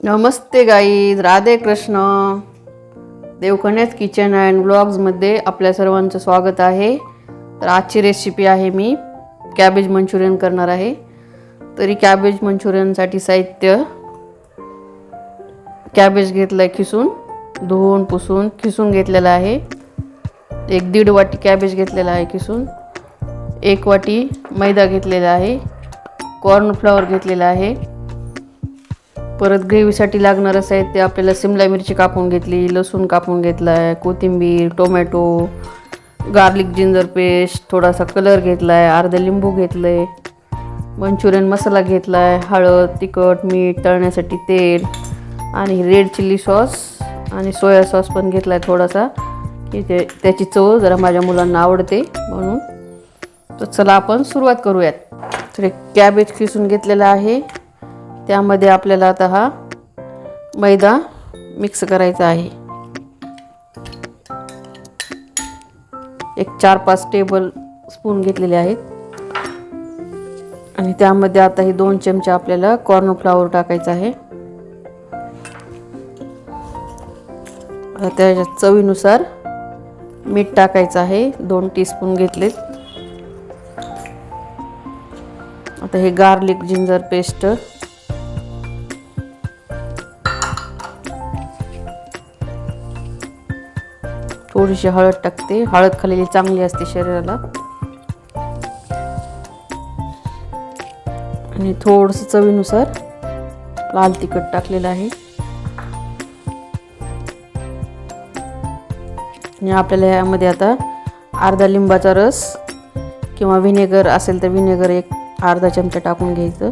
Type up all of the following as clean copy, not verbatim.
नमस्ते guys, Radhe Krishna. देवकन्याच kitchen and ब्लॉग्समध्ये आपल्या सर्वांचं स्वागत आहे. तर आजची रेसिपी आहे, मी कॅबेज मंचुरियन करणार आहे. तरी कॅबेज मंचुरियनसाठी साहित्य: कॅबेज घेतलं आहे खिसून, धुवून पुसून खिसून घेतलेलं आहे. 1-1.5 वाटी कॅबेज घेतलेला आहे खिसून. 1 वाटी मैदा घेतलेला आहे. कॉर्नफ्लॉवर घेतलेला आहे. परत ग्रेव्हीसाठी लागणारं साहित्य आपल्याला: शिमला मिरची कापून घेतली, लसूण कापून घेतला आहे, कोथिंबीर, टोमॅटो, गार्लिक जिंजर पेस्ट, थोडासा कलर घेतला आहे, अर्धा लिंबू घेतलं आहे, मंचुरियन मसाला घेतला आहे, हळद, तिखट, मीठ, तळण्यासाठी तेल आणि रेड चिल्ली सॉस आणि सोया सॉस पण घेतला आहे थोडासा, की त्याची चव जरा माझ्या मुलांना आवडते म्हणून. तर चला आपण सुरुवात करूयात. तर कॅबेज खिसून घेतलेला आहे. त्यामध्ये आपल्याला आता हा मैदा मिक्स करायचा आहे. 4-5 टेबल स्पून घेतलेले आहेत. आणि त्यामध्ये आता हे 2 चमचे आपल्याला कॉर्नफ्लॉवर टाकायचं आहे. त्याच्या चवीनुसार मीठ टाकायचं आहे. 2 टीस्पून घेतलेत. आता हे गार्लिक जिंजर पेस्ट, थोडीशी हळद टाकते. हळद खाल्लेली चांगली असते शरीराला. आणि थोडंसं चवीनुसार लाल तिखट टाकलेलं आहे. आणि आपल्याला यामध्ये आता अर्धा लिंबाचा रस किंवा व्हिनेगर असेल तर व्हिनेगर अर्धा चमचा टाकून घ्यायचं.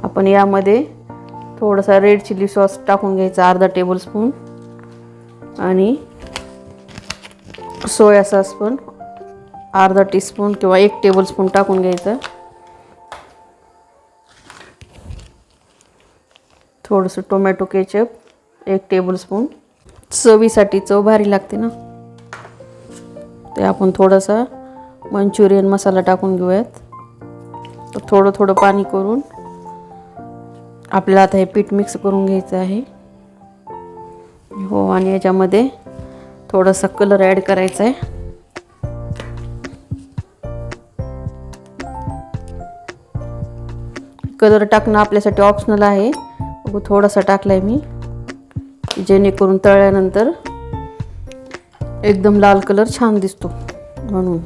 आपण यामध्ये थोडासा रेड चिल्ली सॉस टाकून घ्यायचा, अर्धा टेबलस्पून, आणि सोया सॉस पण अर्धा टीस्पून किंवा 1 टेबलस्पून टाकून घ्यायचं. थोडंसं टोमॅटो केचप 1 टेबलस्पून. चवीसाठी चव भारी लागते ना. ते आपण थोडासा मंचुरियन मसाला टाकून घेऊयात. तर थोडं थोडं पाणी करून आपल्याला आता हे पीठ मिक्स करून घ्यायचं आहे. हो, आणि याच्यामध्ये थोडासा कलर ॲड करायचा आहे. कलर टाकणं आपल्यासाठी ऑप्शनल आहे. थोडासा टाकलाय मी, जेणेकरून तळल्यानंतर एकदम लाल कलर छान दिसतो म्हणून.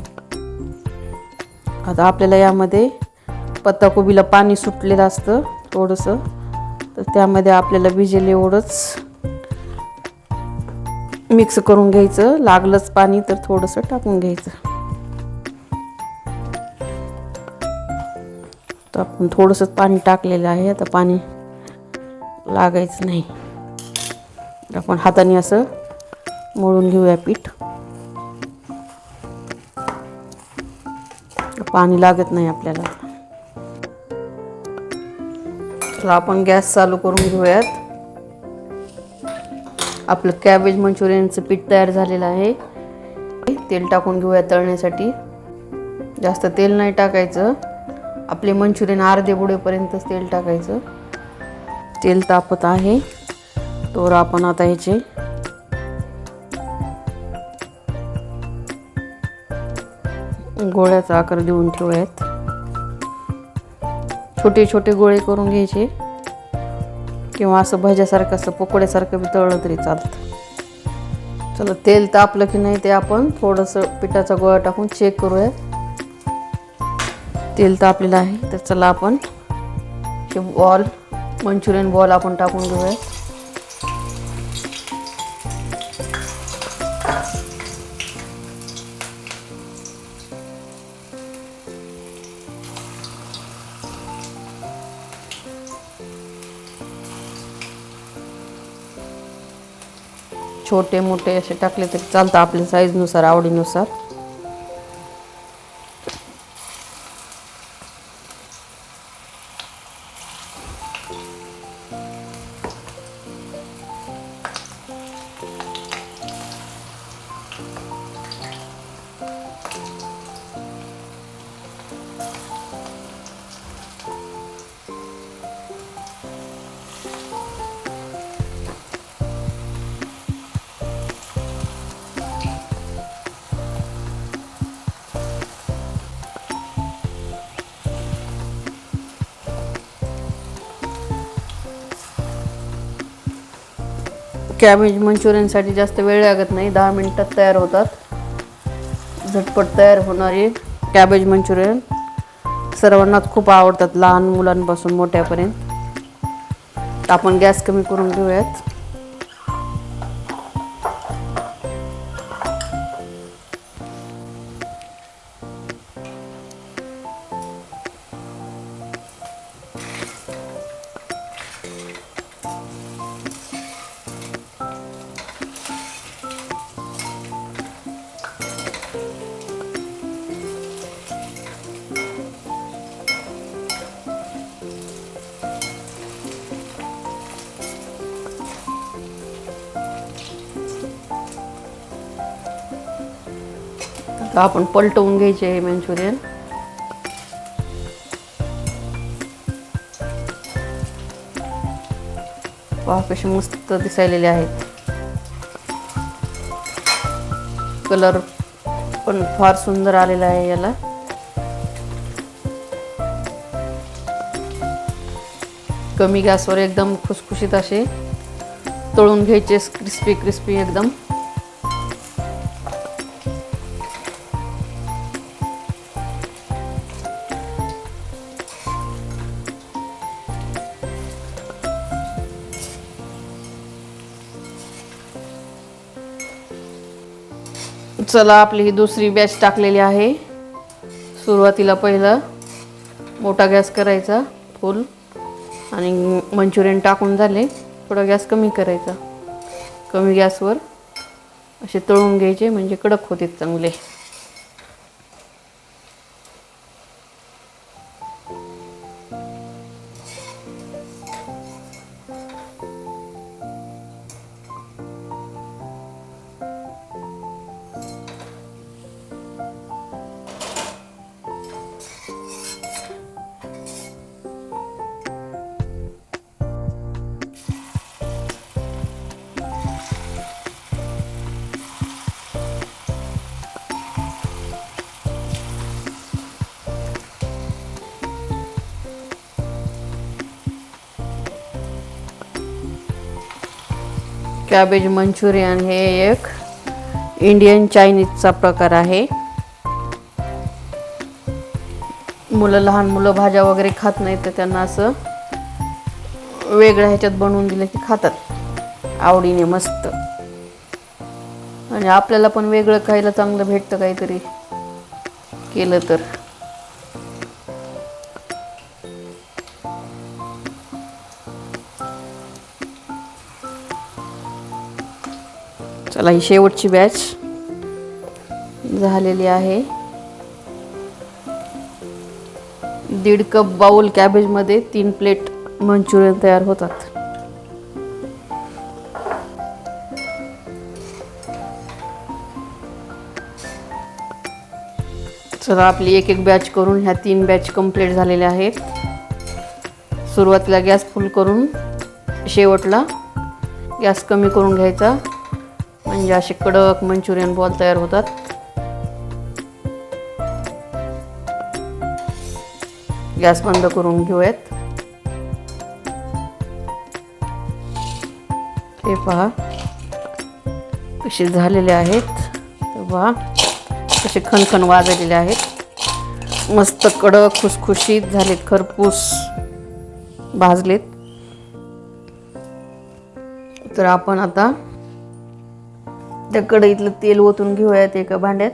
आता आपल्याला यामध्ये पत्ताकोबीला पाणी सुटलेलं असतं थोडंसं, तर त्यामध्ये आपल्याला भिजेल एवढंच मिक्स करून घ्यायचं. लागलंच पाणी तर थोडंसं टाकून घ्यायचं. तर आपण थोडंसं पाणी टाकलेलं आहे. आता पाणी लागायचं नाही. आपण हाताने असं मळून घेऊया पीठ. पाणी लागत नाही आपल्याला. तर आपण गॅस चालू करून घेऊयात. आपलं कॅबेज मंचुरियनचं पीठ तयार झालेलं आहे. तेल टाकून घेऊया तळण्यासाठी. जास्त तेल नाही टाकायचं. आपले मंचुरियन अर्धे बुडेपर्यंतच तेल टाकायचं. तेल तापत आहे तर आपण आता ह्याचे गोळ्याचा आकार देऊन ठेवूयात. छोटे छोटे गोळे करून घ्यायचे, किंवा असं भज्यासारखं, असं पकोड्यासारखं बी तळलं तरी चालतं. चला, तेल तापलं की नाही ते आपण थोडंसं पिठाचा गोळा टाकून चेक करूया. तेल तापलेलं आहे. तर चला आपण हे मंचुरियन बॉल आपण टाकून घेऊया. छोटे मोठे असे टाकले तरी चालतं, आपल्या साईजनुसार, आवडीनुसार. कॅबेज मंचुरियनसाठी जास्त वेळ लागत नाही, 10 मिनिटात तयार होतात. झटपट तयार होणारे कॅबेज मंचुरियन सर्वांनाच खूप आवडतात, लहान मुलांपासून मोठ्यापर्यंत. आपण गॅस कमी करून घेऊयात. आता आपण पलटवून घ्यायचे हे मंचुरियन. पहा कसे मस्त दिसायलेले आहेत. कलर पण फार सुंदर आलेला आहे याला. कमी गॅसवर एकदम खुसखुशीत असे तळून घ्यायचे, क्रिस्पी क्रिस्पी एकदम. चला, आपली ही दुसरी बॅच टाकलेली आहे. सुरुवातीला पहिला मोठा गॅस करायचा फुल, आणि मंचुरियन टाकून झाले थोडा गॅस कमी करायचा. कमी गॅसवर असे तळून घ्यायचे म्हणजे कडक होते चांगले. कॅबेज मंचुरियन हे एक इंडियन चायनीजचा प्रकार आहे. लहान मुलं भाज्या वगैरे खात नाहीत, तर त्यांना असं वेगळ्या ह्याच्यात बनवून दिलं की खातात आवडीने मस्त. आणि आपल्याला पण वेगळं खायला चांगलं भेटतं काहीतरी केलं तर. चला, ही शेवटची बॅच झालेली आहे. 1.5 कप बाउल कॅबेजमध्ये 3 प्लेट मंचुरियन तयार होतात. चला, आपली एक एक बॅच करून ह्या 3 बॅच कंप्लीट झालेल्या आहेत. सुरुवातीला गॅस फुल करून शेवटला गॅस कमी करून घ्यायचा, म्हणजे असे कडक मंचुरियन बॉल तयार होतात. गॅस बंद करून घेऊयात. हे पहा कसे झालेले आहेत. तर पहा कसे खणखण वाजलेले आहेत. मस्त कडक खुसखुशीत झालेत, खरपूस भाजलेत. तर आपण आता त्या कढईतलं तेल ओतून घेऊयात एका भांड्यात.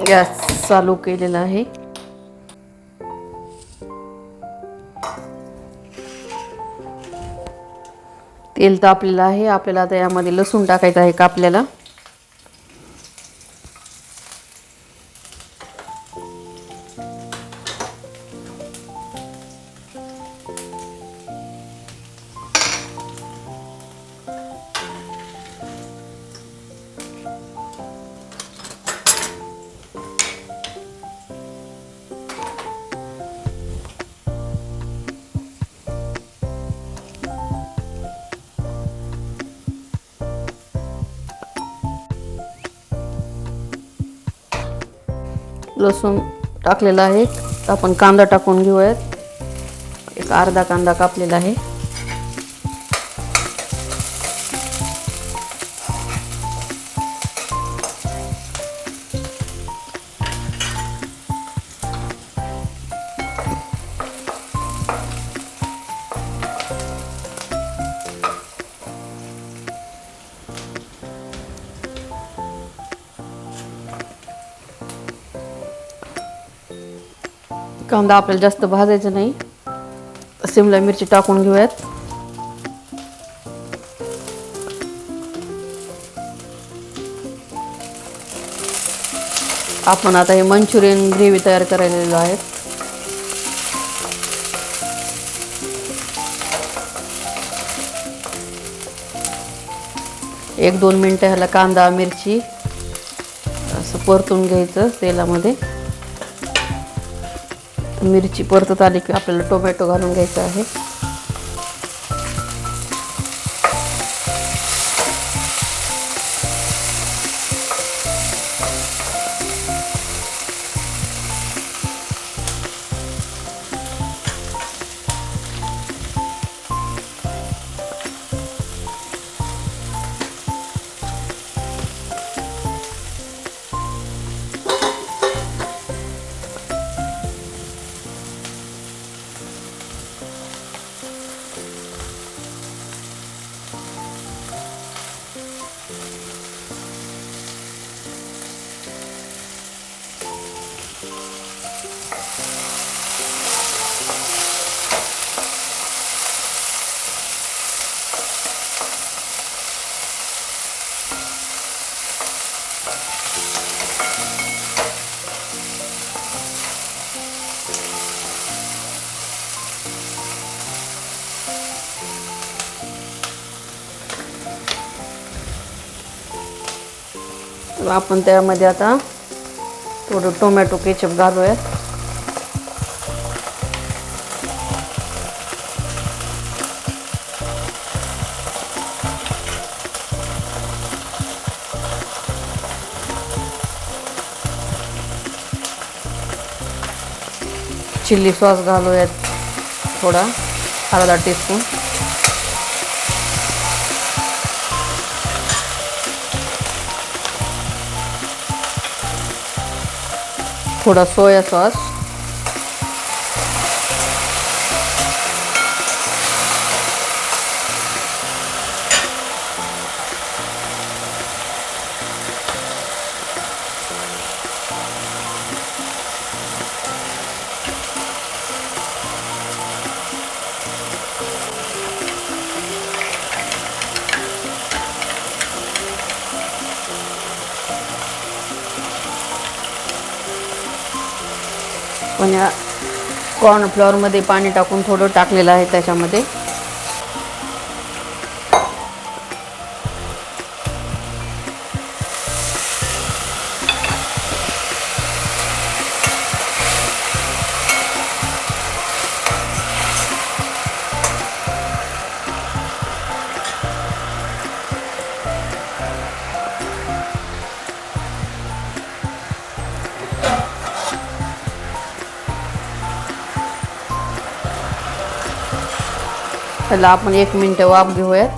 गॅस चालू केलेला आहे. तेल तापलेलं आहे. आपल्याला आता यामध्ये लसूण टाकायचं आहे कापलेला. लसूण टाकलेला आहे. आपण कांदा टाकून घेऊयात. एक अर्धा कांदा कापलेला आहे. कांदा आपल्याला जास्त भाजायचा नाही, शिमला मिरची टाकून घेऊयात. आपण आता हे मंचुरियन ग्रेव्ही तयार करायला आहे. एक 2 मिनटं ह्याला कांदा मिरची असं परतून घ्यायचं तेलामध्ये. मिरची परतत आली की आपल्याला टोमॅटो घालून घ्यायचा आहे. आपण त्यामध्ये आता थोडं टोमॅटो केचप घालूयात. चिल्ली सॉस घालूयात थोडा, अर्धा टीस्पून. थोड़ा सोया सॉस, पण या कॉर्नफ्लॉवरमध्ये पाणी टाकून थोडं टाकलेलं आहे त्याच्यामध्ये. त्याला आपण 1 मिनिट वाफ घेऊयात.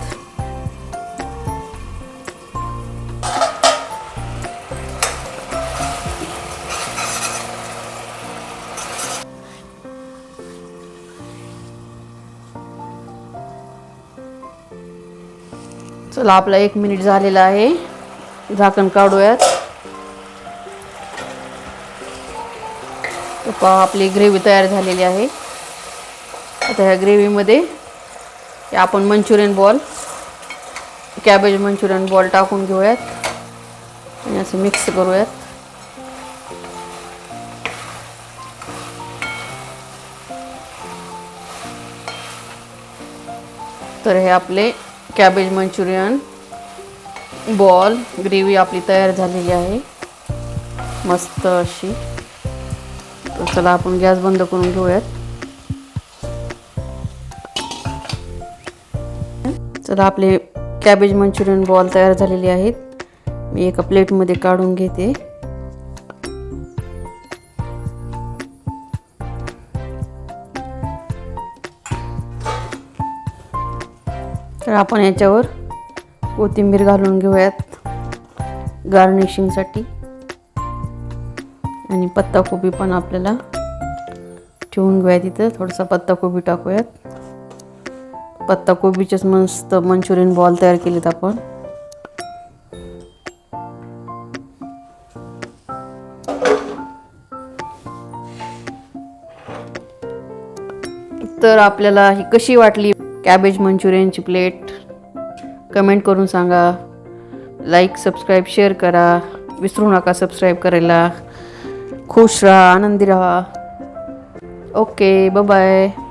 चला आपला 1 मिनिट झालेला आहे. झाकण काढूयात. पहा आपली ग्रेव्ही तयार झालेली आहे. आता ह्या ग्रेव्हीमध्ये आपण Manchurian ball, cabbage Manchurian ball टाकून घेऊयात आणि असं मिक्स करूयात. तर हे आपले कॅबेज मंचुरियन बॉल ग्रेव्ही आपली तयार झालेली आहे मस्त अशी. तर चला आपण गॅस बंद करून घेऊयात. चला आपले कॅबेज मंचुरियन बॉल तयार झालेले आहेत. मी एका प्लेटमध्ये काढून घेते. तर आपण याच्यावर कोथिंबीर घालून घेऊयात गार्निशिंगसाठी. आणि पत्ताकोबी पण आपल्याला ठेवून घेऊयात. इथं थोडासा पत्ताकोबी टाकूयात. पत्ताकोबीचेच मस्त मंचुरियन बॉल तयार केलेत आपण. तर आपल्याला ही कशी वाटली कॅबेज मंचुरियनची प्लेट कमेंट करून सांगा. लाईक सबस्क्राईब शेअर करा. विसरू नका सबस्क्राईब करायला. खुश राहा, आनंदी राहा. Okay, bye bye.